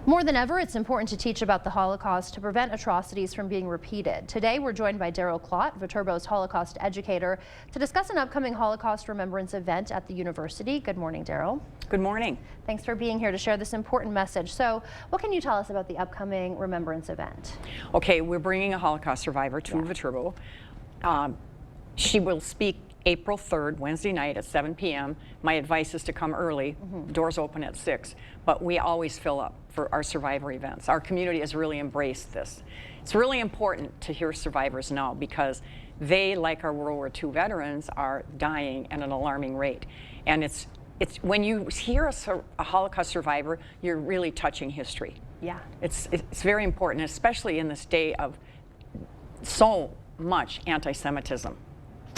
More than ever, it's important to teach about the Holocaust to prevent atrocities from being repeated. Today, we're joined by Daryl Klott, Viterbo's Holocaust educator, to discuss an upcoming Holocaust remembrance event at the university. Good morning, Daryl. Good morning. Thanks for being here to share this important message. So, what can you tell us about the upcoming remembrance event? Okay, we're bringing a Holocaust survivor to Viterbo. She will speak April 3rd, Wednesday night at 7 p.m. My advice is to come early. Doors open at 6, but we always fill up for our survivor events. Our community has really embraced this. It's really important to hear survivors now because they, like our World War II veterans, are dying at an alarming rate. And it's when you hear a Holocaust survivor, you're really touching history. Yeah. It's very important, especially in this day of so much anti-Semitism.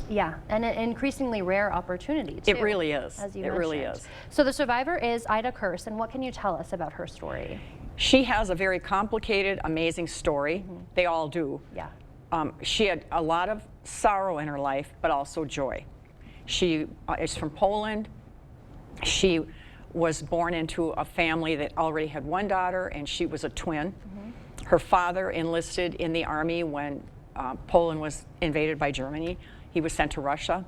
Yeah, and an increasingly rare opportunity, too. It really is. As you mentioned. Really is. So the survivor is Ida Kersz, and what can you tell us about her story? She has a very complicated, amazing story. They all do. Yeah. She had a lot of sorrow in her life, but also joy. She is from Poland. She was born into a family that already had one daughter, and she was a twin. Her father enlisted in the army when Poland was invaded by Germany. He was sent to Russia,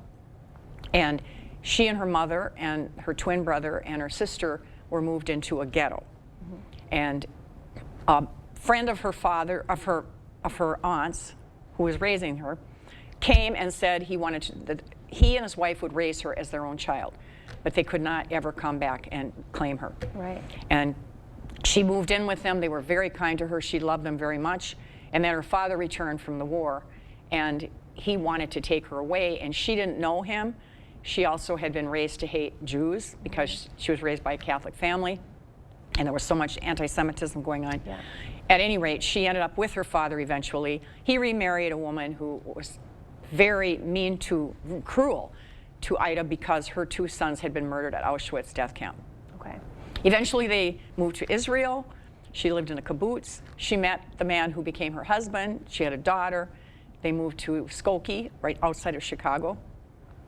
and she and her mother and her twin brother and her sister were moved into a ghetto. And a friend of her father, of her aunts, who was raising her, came and said he wanted that he and his wife would raise her as their own child, but they could not ever come back and claim her. Right. And she moved in with them. They were very kind to her. She loved them very much. And then her father returned from the war, and he wanted to take her away, and she didn't know him. She also had been raised to hate Jews because she was raised by a Catholic family, and there was so much anti-Semitism going on. Yeah. At any rate, she ended up with her father eventually. He remarried a woman who was very mean to, cruel to Ida because her two sons had been murdered at Auschwitz death camp. Okay. Eventually they moved to Israel. She lived in a kibbutz. She met the man who became her husband. She had a daughter. They moved to Skokie, right outside of Chicago.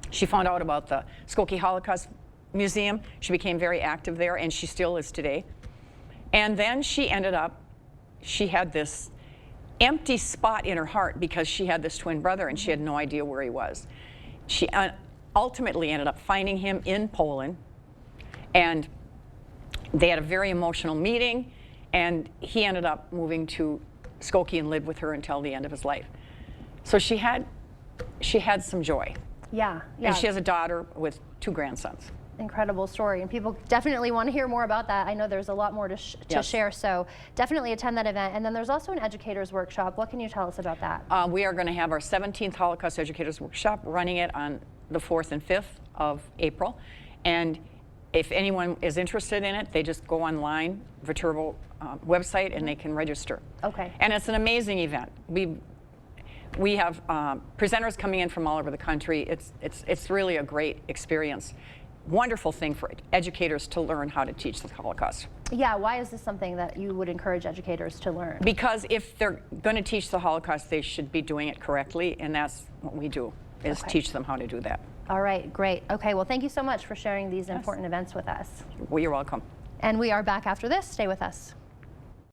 She found out about the Skokie Holocaust Museum. She became very active there, and she still is today. And then she ended up, she had this empty spot in her heart because she had this twin brother, and she had no idea where he was. She ultimately ended up finding him in Poland, and they had a very emotional meeting, and he ended up moving to Skokie and lived with her until the end of his life. So she had some joy. Yeah, yeah. And she has a daughter with 2 grandsons. Incredible story, and people definitely want to hear more about that. I know there's a lot more to share, so definitely attend that event. And then there's also an educators workshop. What can you tell us about that? We are going to have our 17th Holocaust Educators Workshop, running it on the 4th and 5th of April. And if anyone is interested in it, they just go online, Viterbo website, and they can register. Okay. And it's an amazing event. We have presenters coming in from all over the country. It's really a great experience. Wonderful thing for educators to learn how to teach the Holocaust. Yeah, why is this something that you would encourage educators to learn? Because if they're going to teach the Holocaust, they should be doing it correctly, and that's what we do, is teach them how to do that. All right, great. Okay, well, thank you so much for sharing these important events with us. Well, you're welcome. And we are back after this. Stay with us.